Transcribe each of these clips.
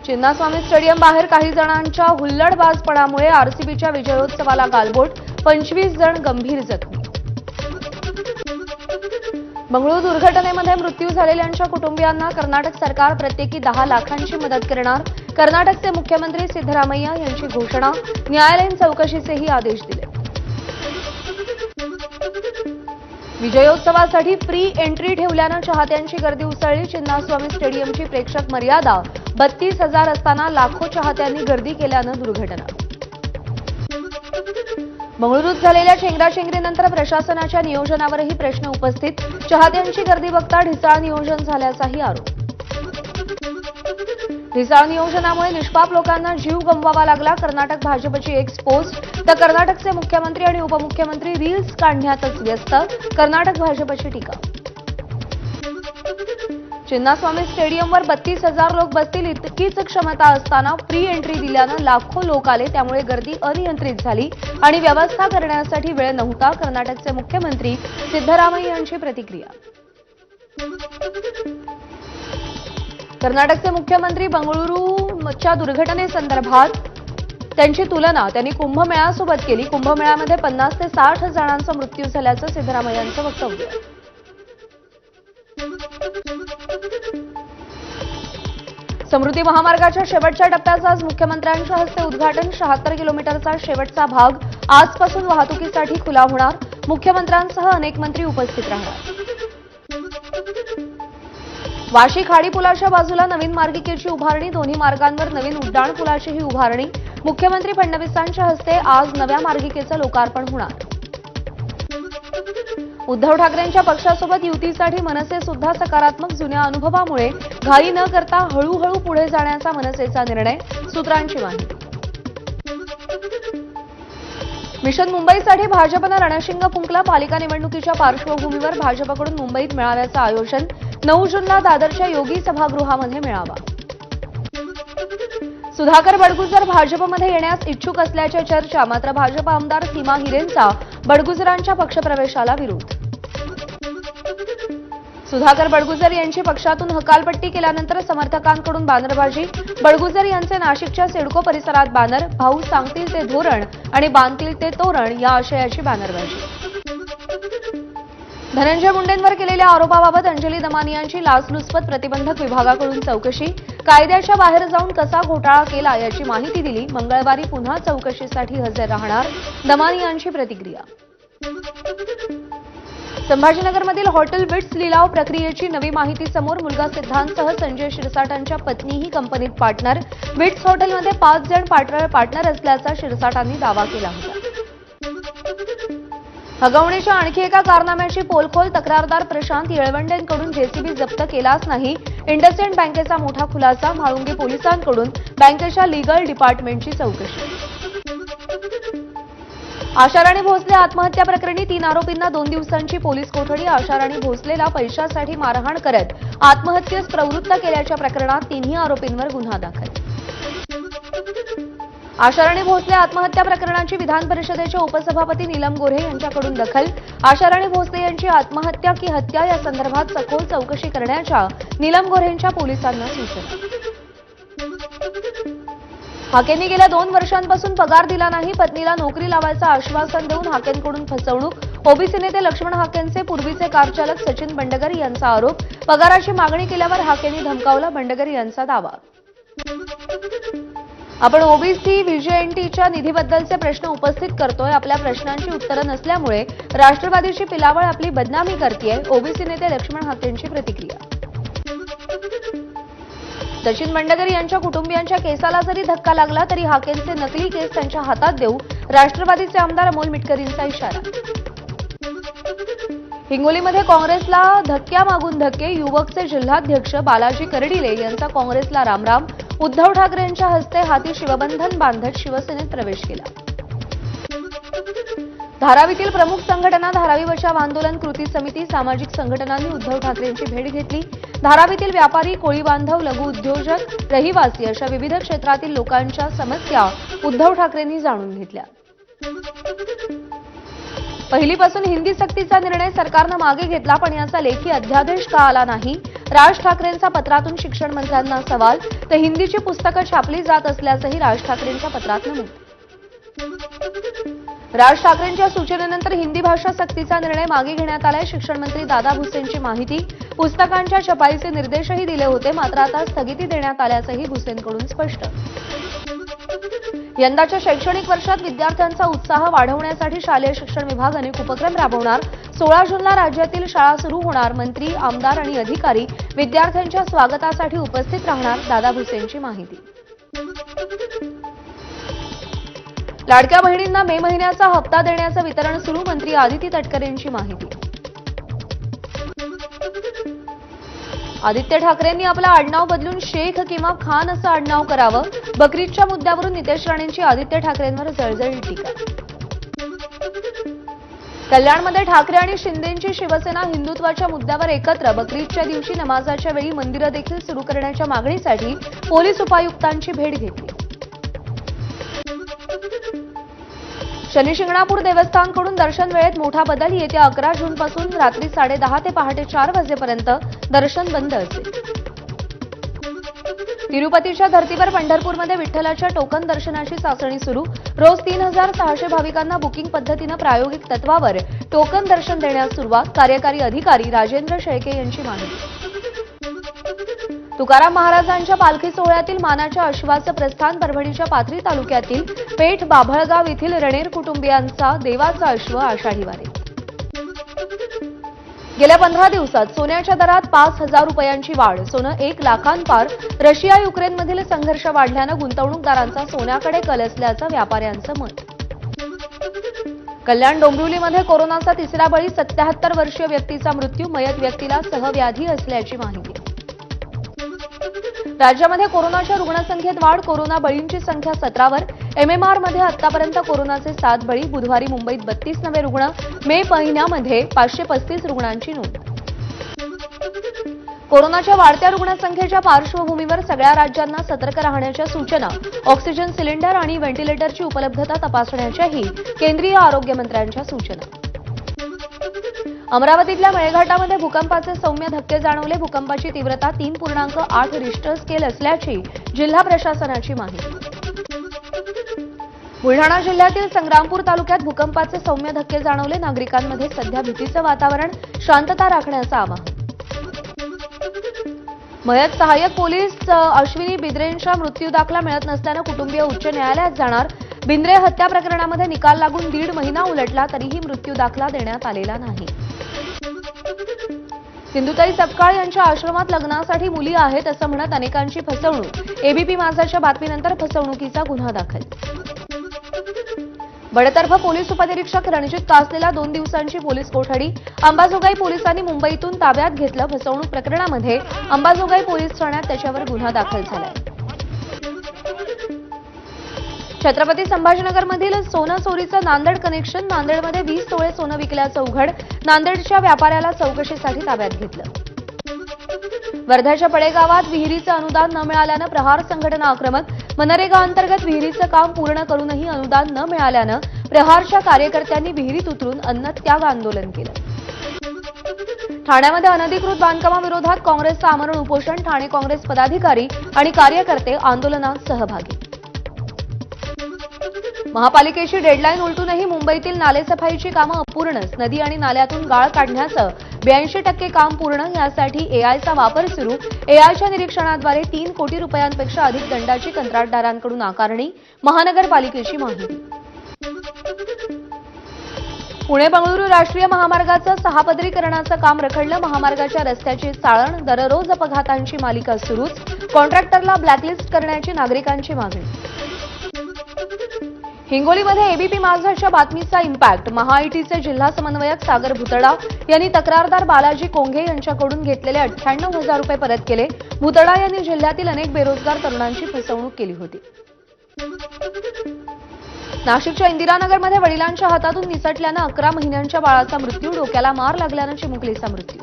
Chinnaswamy stadium बाहेर काही जणांच्या हुल्लडबाजपणामुळे आरसीबीच्या विजयोत्सवाला गालबोट, 25 जण गंभीर जखमी. बंगळुरू दुर्घटनेमध्ये मृत्यू झालेल्यांच्या कुटुंबियांना कर्नाटक सरकार प्रत्येकी 10 लाखांची मदत करणार. कर्नाटकचे मुख्यमंत्री सिद्धरामय्या यांची घोषणा. न्यायालयीन चौकशीचेही आदेश दिले. विजयोत्सवासाठी फ्री एंट्री ठेवल्यानं चाहत्यांची गर्दी उसळली. चिन्नास्वामी स्टेडियमची प्रेक्षक मर्यादा 32,000 असताना लाखो चाहत्यांनी गर्दी केल्यानं दुर्घटना. बंगळुरूत झालेल्या चेंगराचेंगरीनंतर प्रशासनाच्या नियोजनावरही प्रश्न उपस्थित. चाहत्यांची गर्दी बघता ढिसाळ नियोजन झाल्याचाही आरोप. ढिसाळ नियोजनामुळे निष्पाप लोकांना जीव गमवावा लागला. कर्नाटक भाजपची एक्स पोस्ट. तर कर्नाटकचे मुख्यमंत्री आणि उपमुख्यमंत्री रील्स काढण्यातच व्यस्त. कर्नाटक भाजपची टीका. चिन्नास्वामी स्टेडियमवर 32,000 लोक बसतील इतकीच क्षमता असताना फ्री एंट्री दिल्यानं लाखो लोक आले. त्यामुळे गर्दी अनियंत्रित झाली आणि व्यवस्था करण्यासाठी वेळ नव्हता. कर्नाटकचे मुख्यमंत्री सिद्धरामय्या यांची प्रतिक्रिया. कर्नाटकचे मुख्यमंत्री बंगळुरूच्या दुर्घटनेसंदर्भात त्यांची तुलना त्यांनी कुंभमेळ्यासोबत केली. कुंभमेळ्यामध्ये 50 ते 60 जणांचा मृत्यू झाल्याचं सिद्धरामय्यांचं वक्तव्य. समृद्धी महामार्गाच्या शेवटच्या टप्प्याचं आज मुख्यमंत्र्यांच्या हस्ते उद्घाटन. 76 किलोमीटरचा शेवटचा भाग आजपासून वाहतुकीसाठी खुला होणार. मुख्यमंत्र्यांसह अनेक मंत्री उपस्थित राहणार. वाशी खाडी पुलाच्या बाजूला नवीन मार्गिकेची उभारणी. दोन्ही मार्गांवर नवीन उड्डाण पुलाचीही उभारणी. मुख्यमंत्री फडणवीसांच्या हस्ते आज नव्या मार्गिकेचं लोकार्पण होणार. उद्धव ठाकरेंच्या पक्षासोबत युतीसाठी मनसे सुद्धा सकारात्मक. जुन्या अनुभवामुळे घाई न करता हळूहळू पुढे जाण्याचा मनसेचा निर्णय. सूत्रांची माहिती. मिशन मुंबईसाठी भाजपनं रणशिंग फुंकला. पालिका निवडणुकीच्या पार्श्वभूमीवर भाजपकडून मुंबईत मेळाव्याचं आयोजन. 9 जूनला दादरच्या योगी सभागृहामध्ये मेळावा. सुधाकर बडगुजर भाजपमध्ये येण्यास इच्छुक असल्याच्या चर्चा. मात्र भाजप आमदार सीमा हिरेंचा बडगुजरांच्या पक्षप्रवेशाला विरोध. सुधाकर बडगुजर यांची पक्षातून हकालपट्टी केल्यानंतर समर्थकांकडून बॅनरबाजी. बडगुजर यांचे नाशिकच्या सिडको परिसरात बॅनर. भाऊ सांगतील ते धोरण आणि बांधतील ते तोरण या आशयाची बॅनरबाजी. धनंजय मुंडेंवर केलेल्या आरोपाबाबत अंजली दमानियांची लाचलुचपत प्रतिबंधक विभागाकडून चौकशी. कायद्याच्या बाहेर जाऊन कसा घोटाळा केला याची माहिती दिली. मंगळवारी पुन्हा चौकशीसाठी हजर राहणार. दमानियांची प्रतिक्रिया. संभाजीनगरमधील हॉटेल विट्स लिलाव प्रक्रियेची नवी माहिती समोर. मुलगा सिद्धांतसह संजय शिरसाटांच्या पत्नीही कंपनीत पार्टनर. विट्स हॉटेलमध्ये 5 जण पार्टनर असल्याचा शिरसाटांनी दावा केला होता. हगवणीच्या आणखी एका कारनाम्याची पोलखोल. तक्रारदार प्रशांत येळवंडेंकडून जेसीबी जप्त केलाच नाही. इंडसइंड बँकेचा मोठा खुलासा. म्हाळुंगे पोलिसांकडून बँकेच्या लीगल डिपार्टमेंटची चौकशी. आशाराणी भोसले आत्महत्या प्रकरणी 3 आरोपींना 2 दिवसांची पोलीस कोठडी. आशाराणी भोसलेला पैशासाठी मारहाण करत आत्महत्येस प्रवृत्त केल्याच्या प्रकरणात 3ही आरोपींवर गुन्हा दाखल. आशाराणी भोसले आत्महत्या प्रकरणाची विधान परिषदेचे उपसभापती नीलम गोऱ्हे यांच्याकडून दखल. आशाराणी भोसले यांची आत्महत्या की हत्या या संदर्भात सखोल चौकशी करण्याच्या नीलम गोऱ्हेंच्या पोलिसांना सूचना. हाकेंनी गेल्या 2 वर्षांपासून पगार दिला नाही. पत्नीला नोकरी लावायचं आश्वासन देऊन हाकेंकडून फसवणूक. ओबीसी नेते लक्ष्मण हाकेंचे पूर्वीचे कारचालक सचिन बंडगर यांचा आरोप. पगाराची मागणी केल्यावर हाकेंनी धमकावलं. बंडगर यांचा दावा. आपण ओबीसी व्हीजेएनटीच्या निधीबद्दलचे प्रश्न उपस्थित करतोय. आपल्या प्रश्नांची उत्तरं नसल्यामुळे राष्ट्रवादीची पिलावळ आपली बदनामी करतेय. ओबीसी नेते लक्ष्मण हाकेंची प्रतिक्रिया. सचिन बंडगर यांच्या कुटुंबियांच्या केसाला जरी धक्का लागला तरी हाकेंचे नकली केस त्यांच्या हातात देऊ. राष्ट्रवादीचे आमदार अमोल मिटकरींचा इशारा. हिंगोलीमध्ये काँग्रेसला धक्क्यामागून धक्के. युवकचे जिल्हाध्यक्ष बालाजी करडिले यांचा काँग्रेसला रामराम. उद्धव ठाकरेंच्या हस्ते हाती शिवबंधन बांधत शिवसेनेत प्रवेश केला. धारावीतील प्रमुख संघटना धारावी बचाव आंदोलन कृती समिती सामाजिक संघटनांनी उद्धव ठाकरेंची भेट घेतली. धारावीतील व्यापारी, कोळी बांधव, लघु उद्योजक, रहिवासी अशा विविध क्षेत्रातील लोकांच्या समस्या उद्धव ठाकरेंनी जाणून घेतल्या. पहिलीपासून हिंदी सक्तीचा निर्णय सरकारनं मागे घेतला, पण याचा लेखी अध्यादेश का आला नाही. राज ठाकरेंचा पत्रातून शिक्षण मंत्र्यांना सवाल, तर हिंदीची पुस्तकं छापली जात असल्याचंही राज ठाकरेंच्या पत्रात नमूद. राज ठाकरेंच्या सूचनेनंतर हिंदी भाषा सक्तीचा निर्णय मागे घेण्यात आलाय. शिक्षण मंत्री दादा भुसेंची माहिती. पुस्तकांच्या छपाईचे निर्देशही दिले होते, मात्र आता स्थगिती देण्यात आल्याचंही भुसेंकडून स्पष्ट. यंदाच्या शैक्षणिक वर्षात विद्यार्थ्यांचा उत्साह वाढवण्यासाठी शालेय शिक्षण विभाग अनेक उपक्रम राबवणार. 16 जूनला राज्यातील शाळा सुरू होणार. मंत्री, आमदार आणि अधिकारी विद्यार्थ्यांच्या स्वागतासाठी उपस्थित राहणार. दादा भुसेंची माहिती. लाडक्या बहिणींना मे महिन्याचा हप्ता देण्याचं वितरण सुरू. मंत्री आदिती तटकरेंची माहिती. आदित्य ठाकरेंनी आपलं आडनाव बदलून शेख किंवा खान असं आडनाव करावं. बकरीदच्या मुद्द्यावरून नितेश राणेंची आदित्य ठाकरेंवर जळजळी टीका. कल्याणमध्ये ठाकरे आणि शिंदेंची शिवसेना हिंदुत्वाच्या मुद्द्यावर एकत्र. बकरीदच्या दिवशी नमाजाच्या वेळी मंदिरं देखील सुरू करण्याच्या मागणीसाठी पोलीस उपायुक्तांची भेट घेतली. शनी शिंगणापूर देवस्थानकडून दर्शन वेळेत मोठा बदल. येत्या 11 जूनपासून रात्री 10:30 ते पहाटे 4 वाजेपर्यंत दर्शन बंद असेल. तिरुपतीच्या धर्तीवर पंढरपूरमध्ये विठ्ठलाच्या टोकन दर्शनाची चाचणी सुरू. रोज 3600 भाविकांना बुकिंग पद्धतीनं प्रायोगिक तत्वावर टोकन दर्शन देण्यास सुरुवात. कार्यकारी अधिकारी राजेंद्र शेळके यांची माहिती. तुकाराम महाराजांच्या पालखी सोहळ्यातील मानाच्या अश्वाचं प्रस्थान. परभणीच्या पाथरी तालुक्यातील पेठ बाभळगाव येथील रणेर कुटुंबियांचा देवाचा अश्व आषाढी वारीत. गेल्या 15 दिवसात सोन्याच्या दरात 5,000 रुपयांची वाढ. सोनं 1 लाखांपार. रशिया युक्रेनमधील संघर्ष वाढल्यानं गुंतवणूकदारांचा सोन्याकडे कल असल्याचं व्यापाऱ्यांचं मत. कल्याण डोंबिवलीमध्ये कोरोनाचा तिसरा बळी. 77 वर्षीय व्यक्तीचा मृत्यू. मयत व्यक्तीला सहव्याधी असल्याची माहिती. राज्यामध्ये कोरोनाच्या रुग्णसंख्येत वाढ. कोरोना बळींची संख्या 17वर. एमएमआरमध्ये आतापर्यंत कोरोनाचे 7 बळी. बुधवारी मुंबईत 32 नवे रुग्ण. मे महिन्यामध्ये 535 रुग्णांची नोंद. कोरोनाच्या वाढत्या रुग्णसंख्येच्या पार्श्वभूमीवर सगळ्या राज्यांना सतर्क राहण्याच्या सूचना. ऑक्सिजन सिलेंडर आणि व्हेंटिलेटरची उपलब्धता तपासण्याच्याही केंद्रीय आरोग्य मंत्र्यांच्या सूचना. अमरावतीतल्या मेळघाटामध्ये भूकंपाचे सौम्य धक्के जाणवले. भूकंपाची तीव्रता 3.8 रिश्टर स्केल असल्याची जिल्हा प्रशासनाची माहिती. बुलढाणा जिल्ह्यातील संग्रामपूर तालुक्यात भूकंपाचे सौम्य धक्के जाणवले. नागरिकांमध्ये सध्या भीतीचं वातावरण. शांतता राखण्याचं आवाहन. मयत सहाय्यक पोलीस अश्विनी बिद्रेंचा मृत्यू दाखला मिळत नसल्यानं कुटुंबीय उच्च न्यायालयात जाणार. बिंद्रे हत्या प्रकरणामध्ये निकाल लागून 1.5 महिना उलटला तरीही मृत्यू दाखला देण्यात आलेला नाही. सिंधुताई सपकाळ यांच्या आश्रमात लग्नासाठी मुली आहेत असं म्हणत अनेकांची फसवणूक. एबीपी माझाच्या बातमीनंतर फसवणुकीचा गुन्हा दाखल. बडतर्फ पोलीस उपनिरीक्षक रणजित कासलेला 2 दिवसांची पोलीस कोठडी. अंबाजोगाई पोलिसांनी मुंबईतून ताब्यात घेतलं. फसवणूक प्रकरणामध्ये अंबाजोगाई पोलीस ठाण्यात त्याच्यावर गुन्हा दाखल झालाय. छत्रपती संभाजीनगरमधील सोनं चोरीचं नांदेड कनेक्शन. नांदेडमध्ये 20 तोळे सोनं विकल्याचं उघड. नांदेडच्या व्यापाऱ्याला चौकशीसाठी ताब्यात घेतलं. वर्ध्याच्या पडेगावात विहिरीचं अनुदान न मिळाल्यानं प्रहार संघटना आक्रमक. मनरेगा अंतर्गत विहिरीचं काम पूर्ण करूनही अनुदान न मिळाल्यानं प्रहारच्या कार्यकर्त्यांनी विहिरीत उतरून अन्नत्याग आंदोलन केलं. ठाण्यामध्ये अनधिकृत बांधकामाविरोधात काँग्रेसचं आमरण उपोषण. ठाणे काँग्रेस पदाधिकारी आणि कार्यकर्ते आंदोलनात सहभागी. महापालिकेची डेडलाईन उलटूनही मुंबईतील नालेसफाईची कामं अपूर्णच. नदी आणि नाल्यातून गाळ काढण्याचं 82% काम पूर्ण. यासाठी एआयचा वापर सुरू. एआयच्या निरीक्षणाद्वारे 3 कोटी रुपयांपेक्षा अधिक दंडाची कंत्राटदारांकडून आकारणी. महानगरपालिकेची माहिती. पुणे बंगळुरू राष्ट्रीय महामार्गाचं 6 पदरीकरणाचं काम रखडलं. महामार्गाच्या रस्त्याची चाळण. दररोज अपघातांची मालिका सुरूच. कॉन्ट्रॅक्टरला ब्लॅकलिस्ट करण्याची नागरिकांची मागणी. हिंगोलीमध्ये एबीपी माझाच्या बातमीचा इम्पॅक्ट. महाआयटीचे जिल्हा समन्वयक सागर भुतडा यांनी तक्रारदार बालाजी कोंघे यांच्याकडून घेतलेले 98,000 रुपये परत केले. भुतडा यांनी जिल्ह्यातील अनेक बेरोजगार तरुणांची फसवणूक केली होती. नाशिकच्या इंदिरानगरमध्ये वडिलांच्या हातातून निसटल्यानं 11 महिन्यांच्या बाळाचा मृत्यू. डोक्याला मार लागल्यानं चिमुकलीचा मृत्यू.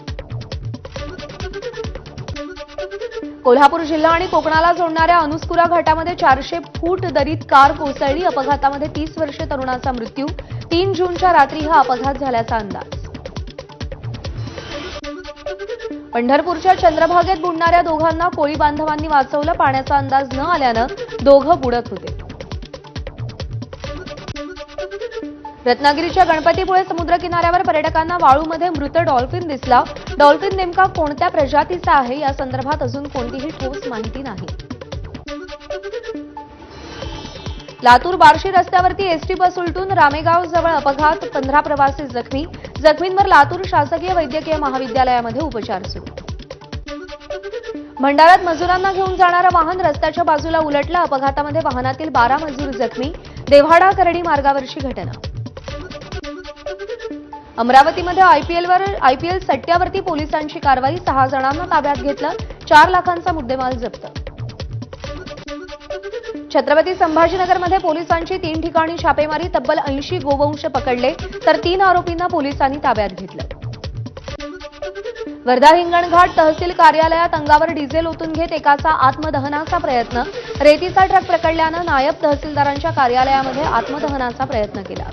कोल्हापूर जिल्हा आणि कोकणाला जोडणाऱ्या अनुस्कुरा घाटामध्ये 400 फूट दरीत कार कोसळली. अपघातामध्ये 30 वर्षीय तरुणाचा मृत्यू. 3 जूनच्या रात्री हा अपघात झाल्याचा अंदाज. पंढरपूरच्या चंद्रभागेत बुडणाऱ्या दोघांना कोळी बांधवांनी वाचवलं. पाण्याचा अंदाज न आल्यानं दोघं बुडत होते. रत्नागिरीच्या गणपतीपुळे समुद्र किनाऱ्यावर पर्यटकांना वाळूमध्ये मृत डॉल्फिन दिसला. डॉल्फिन नेमका कोणत्या प्रजातीचा आहे या संदर्भात अजून कोणतीही ठोस माहिती नाही. लातूर बार्शी रस्त्यावरती एसटी बस उलटून रामेगाव जवळ अपघात. 15 प्रवासी जखमी. जखमींवर लातूर शासकीय वैद्यकीय महाविद्यालयामध्ये उपचार सुरू. भंडाऱ्यात मजुरांना घेऊन जाणारं वाहन रस्त्याच्या बाजूला उलटलं. अपघातामध्ये वाहनातील 12 मजूर जखमी. देव्हाडा करडी मार्गावरची घटना. अमरावतीमध्ये आयपीएल सट्ट्यावरती पोलिसांची कारवाई. 6 जणांना ताब्यात घेतलं. 4 लाखांचा मुद्देमाल जप्त. छत्रपती संभाजीनगरमध्ये पोलिसांची 3 ठिकाणी छापेमारी. तब्बल 80 गोवंश पकडले तर 3 आरोपींना पोलिसांनी ताब्यात घेतलं. वर्धा हिंगणघाट तहसील कार्यालयात अंगावर डिझेल ओतून घेत एकाचा आत्मदहनाचा प्रयत्न. रेतीचा ट्रक पकडल्यानं नायब तहसीलदारांच्या कार्यालयामध्ये आत्मदहनाचा प्रयत्न केला.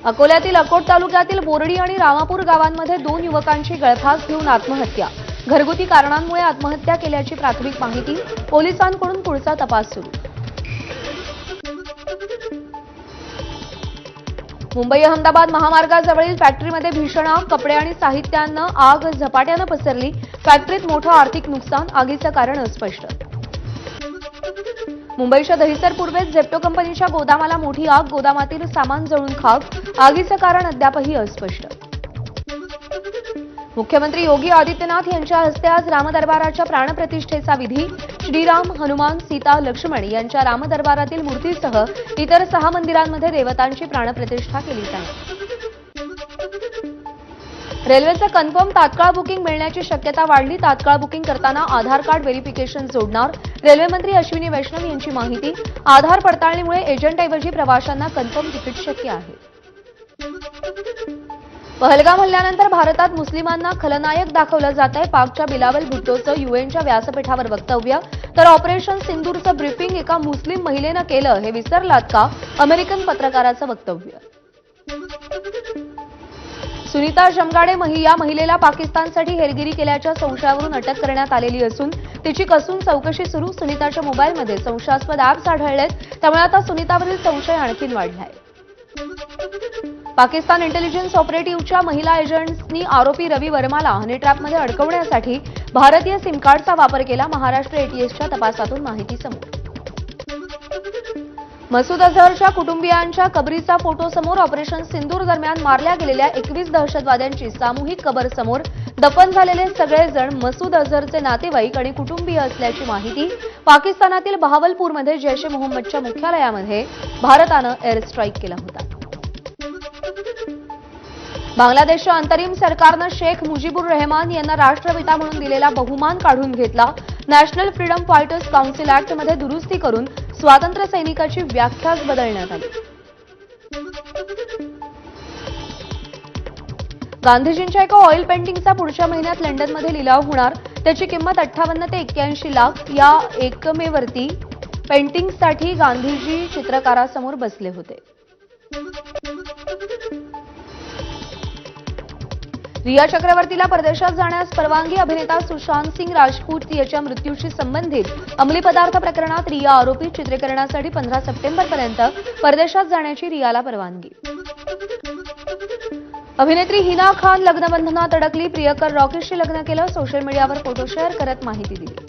अकोल्यातील अकोट तालुक्यातील बोर्डी आणि रामापूर गावांमध्ये 2 युवकांची गळफास घेऊन आत्महत्या. घरगुती कारणांमुळे आत्महत्या केल्याची प्राथमिक माहिती. पोलिसांकडून पुढचा तपास सुरू. मुंबई अहमदाबाद महामार्गाजवळील फॅक्टरीमध्ये भीषण आग. कपडे आणि साहित्यानं आग झपाट्यानं पसरली. फॅक्टरीत मोठं आर्थिक नुकसान. आगीचं कारण अस्पष्ट. मुंबईच्या दहिसर पूर्वेस झेप्टो कंपनीच्या गोदामाला मोठी आग. गोदामातील सामान जळून खाक. आगीचं कारण अद्यापही अस्पष्ट. मुख्यमंत्री योगी आदित्यनाथ यांच्या हस्ते आज रामदरबाराच्या प्राणप्रतिष्ठेचा विधी. श्रीराम, हनुमान, सीता, लक्ष्मण यांच्या रामदरबारातील मूर्तीसह इतर 6 मंदिरांमध्ये देवतांची प्राणप्रतिष्ठा केली जाईल. रेल्वेचं कन्फर्म तात्काळ बुकिंग मिळण्याची शक्यता वाढली. तात्काळ बुकिंग करताना आधार कार्ड व्हेरिफिकेशन जोडणार. रेल्वेमंत्री अश्विनी वैष्णव यांची माहिती. आधार पडताळणीमुळे एजंटऐवजी प्रवाशांना कन्फर्म तिकीट शक्य आहे. पहलगाम हल्ल्यानंतर भारतात मुस्लिमांना खलनायक दाखवलं जात आहे. पाकच्या बिलावल भुट्टोचं यूएनच्या व्यासपीठावर वक्तव्य. तर ऑपरेशन सिंदूरचं ब्रीफिंग एका मुस्लिम महिलेनं केलं हे विसरलात का? अमेरिकन पत्रकाराचं वक्तव्य. सुनीता जमगाडे या महिलेला पाकिस्तानसाठी हेरगिरी केल्याच्या संशयावरून अटक करण्यात आलेली असून तिची कसून चौकशी सुरू. सुनीताच्या मोबाईलमध्ये संशयास्पद ॲप्स आढळलेत. त्यामुळे आता सुनीतावरील संशय आणखीन वाढलाय. पाकिस्तान इंटेलिजन्स ऑपरेटिव्हच्या महिला एजंट्सनी आरोपी रवी वर्माला हनी ट्रॅपमध्ये अडकवण्यासाठी भारतीय सिम कार्डचा वापर केला. महाराष्ट्र एटीएसच्या तपासातून माहिती समोर. मसूद अझहरच्या कुटुंबियांच्या कबरीचा फोटो समोर. ऑपरेशन सिंदूर दरम्यान मारल्या गेलेल्या 21 दहशतवाद्यांची सामूहिक कबर समोर. दफन झालेले सगळेजण मसूद अझहरचे नातेवाईक आणि कुटुंबीय असल्याची माहिती. पाकिस्तानातील बहावलपूरमध्ये जैश ए मोहम्मदच्या मुख्यालयामध्ये भारतानं एअर स्ट्राईक केला होता. बांगलादेशच्या अंतरिम सरकारनं शेख मुजीबुर रहमान यांना राष्ट्रपिता म्हणून दिलेला बहुमान काढून घेतला. नॅशनल फ्रीडम फायटर्स काउन्सिल ऍक्टमध्ये दुरुस्ती करून स्वातंत्र्य सैनिकाची व्याख्याच बदलण्यात आली. गांधीजींच्या एका ऑइल पेंटिंगचा पुढच्या महिन्यात लंडनमध्ये लिलाव होणार. त्याची किंमत 58 ते 81 लाख. या एकमेवरती पेंटिंगसाठी गांधीजी चित्रकारासमोर बसले होते. रिया चक्रवर्तीला परदेशात जाण्यास परवानगी. अभिनेता सुशांत सिंग राजपूत याच्या मृत्यूशी संबंधित अंमली पदार्थ प्रकरणात रिया आरोपी. चित्रीकरणासाठी 15 सप्टेंबरपर्यंत परदेशात जाण्याची रियाला परवानगी. अभिनेत्री हिना खान लग्नबंधनात अडकली. प्रियकर रॉकीशी लग्न केलं. सोशल मीडियावर फोटो शेअर करत माहिती दिली.